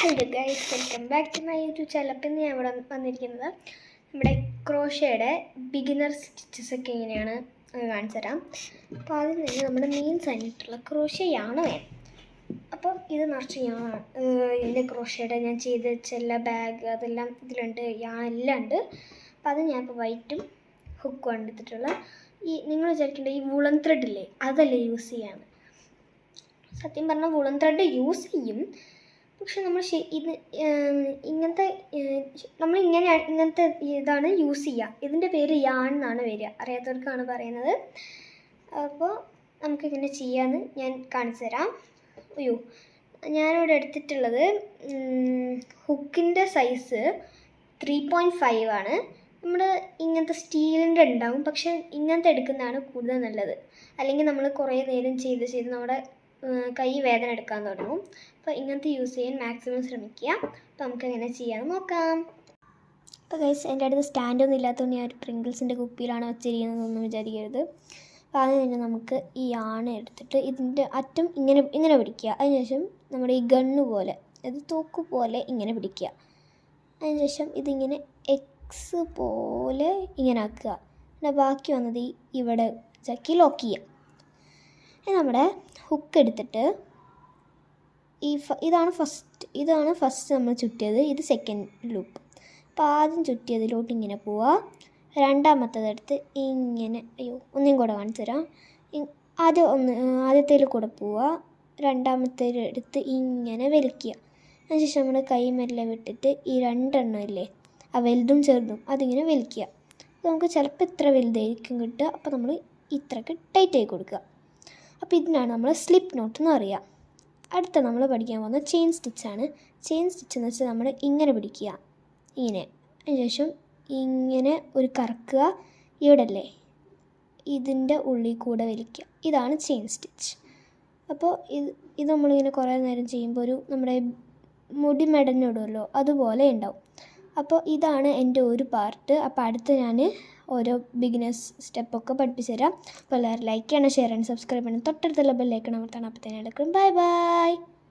Hello guys, welcome back to my YouTube channel. അപ്പം ഇന്ന് ഞാൻ ഇവിടെ വന്നിരിക്കുന്നത് നമ്മുടെ ക്രോഷയുടെ ബിഗിനർ സ്റ്റിച്ചസ് ഒക്കെ എങ്ങനെയാണ് കാണിച്ചു തരാം. അപ്പോൾ അതിൽ നിന്ന് നമ്മുടെ മെയിൻ ആയിട്ടുള്ള ക്രോഷ യാണ് വേണം. അപ്പം ഇത് നിറച്ച് യാണ്, എൻ്റെ ക്രോഷയുടെ ഞാൻ ചെയ്ത് വെച്ച എല്ലാ ബാഗ് അതെല്ലാം ഇതിലുണ്ട്, യാണെല്ലാം ഉണ്ട്. അപ്പം അത് ഞാനിപ്പോൾ വൈറ്റും ഹുക്കും എടുത്തിട്ടുള്ള നിങ്ങൾ വിചാരിക്കേണ്ട ഈ വുളൻ ത്രെഡില്ലേ അതല്ലേ യൂസ് ചെയ്യാണ്. സത്യം പറഞ്ഞാൽ വുളൻ ത്രെഡ് യൂസ് ചെയ്യും, പക്ഷെ നമ്മൾ ഇങ്ങനത്തെ ഇതാണ് യൂസ് ചെയ്യുക. ഇതിൻ്റെ പേര് യാൺ എന്നാണ് വരിക, അറിയാത്തവർക്കാണ് പറയുന്നത്. അപ്പോൾ നമുക്കിങ്ങനെ ചെയ്യാമെന്ന് ഞാൻ കാണിച്ചു തരാം. ഞാനിവിടെ എടുത്തിട്ടുള്ളത് ഹുക്കിൻ്റെ സൈസ് 3.5 ആണ്. നമ്മൾ ഇങ്ങനത്തെ സ്റ്റീലിൻ്റെ ഉണ്ടാവും, പക്ഷെ ഇങ്ങനത്തെ എടുക്കുന്നതാണ് കൂടുതൽ നല്ലത്. അല്ലെങ്കിൽ നമ്മൾ കുറേ നേരം ചെയ്ത് നമ്മുടെ കൈ വേദന എടുക്കാൻ തുടങ്ങും. അപ്പോൾ ഇങ്ങനത്തെ യൂസ് ചെയ്യാൻ മാക്സിമം ശ്രമിക്കുക. അപ്പോൾ നമുക്ക് എങ്ങനെ ചെയ്യാമെന്ന് നോക്കാം. അപ്പോൾ ഗൈസ്, എൻ്റെ അടുത്ത് സ്റ്റാൻഡൊന്നും ഇല്ലാത്തതുകൊണ്ട് ഞാൻ ഒരു പ്രിങ്കിൾസിൻ്റെ കുപ്പിയിലാണ് വെച്ചിരിക്കുന്നതെന്നൊന്നും വിചാരിക്കരുത്. അപ്പോൾ അതിന് തന്നെ നമുക്ക് ഈ യാണ് എടുത്തിട്ട് ഇതിൻ്റെ അറ്റം ഇങ്ങനെ പിടിക്കുക. അതിനുശേഷം നമ്മുടെ ഈ ഗണ്ണ് പോലെ, അത് തോക്ക് പോലെ ഇങ്ങനെ പിടിക്കുക. അതിനുശേഷം ഇതിങ്ങനെ എക്സ് പോലെ ഇങ്ങനെ ആക്കുക. പിന്നെ ബാക്കി വന്നത് ഇവിടെ ചക്കി ലോക്ക് ചെയ്യുക. നമ്മുടെ ഹുക്ക് എടുത്തിട്ട് ഇതാണ് ഫസ്റ്റ് നമ്മൾ ചുറ്റിയത്, ഇത് സെക്കൻഡ് ലൂപ്പ്. അപ്പോൾ ആദ്യം ചുറ്റിയതിലോട്ട് ഇങ്ങനെ പോവുക. രണ്ടാമത്തേതെടുത്ത് ഇങ്ങനെ ഒന്നും കൂടെ കാണിച്ചു തരാം. ആദ്യത്തേൽ കൂടെ പോവുക, രണ്ടാമത്തേലെടുത്ത് ഇങ്ങനെ വലിക്കുക. അതിനുശേഷം നമ്മുടെ കൈ മെല്ലെ വിട്ടിട്ട് ഈ രണ്ടെണ്ണം ഇല്ലേ, ആ വലുതും ചെറുതും അതിങ്ങനെ വലിക്കുക. അപ്പോൾ നമുക്ക് ചിലപ്പോൾ ഇത്ര വലുതായിരിക്കും കിട്ടുക. അപ്പോൾ നമ്മൾ ഇത്രയ്ക്ക് ടൈറ്റായി കൊടുക്കുക. അപ്പോൾ ഇതിനാണ് നമ്മൾ സ്ലിപ്പ് നോട്ട് എന്ന് പറയുക. അടുത്ത നമ്മൾ പഠിക്കാൻ പോകുന്ന ചെയിൻ സ്റ്റിച്ചാണ്. ചെയിൻ സ്റ്റിച്ച് എന്ന് വെച്ചാൽ നമ്മൾ ഇങ്ങനെ പിടിക്കുക, ഇങ്ങനെ. അതിനുശേഷം ഇങ്ങനെ ഒരു കറക്കുക, ഇവിടെ അല്ലേ ഇതിൻ്റെ ഉള്ളിൽ കൂടെ വലിക്കുക. ഇതാണ് ചെയിൻ സ്റ്റിച്ച്. അപ്പോൾ ഇത് നമ്മളിങ്ങനെ കുറേ നേരം ചെയ്യുമ്പോൾ നമ്മുടെ മുടി മെടഞ്ഞിടുമല്ലോ, അതുപോലെ ഉണ്ടാവും. അപ്പോൾ ഇതാണ് എൻ്റെ ഒരു പാർട്ട്. അപ്പോൾ അടുത്ത് ഞാൻ ഓരോ ബിഗിനേഴ്സ് സ്റ്റെപ്പൊക്കെ പഠിപ്പിച്ചു തരാം. അപ്പോൾ എല്ലാവരും ലൈക്ക് ചെയ്യണം, ഷെയർ ചെയ്യണം, സബ്സ്ക്രൈബ് ചെയ്യണം, തൊട്ടടുത്തുള്ള ബെല്ലൈക്കൺ അമർത്തണം. അപ്പോൾ തന്നെ എടുക്കും. Bye bye.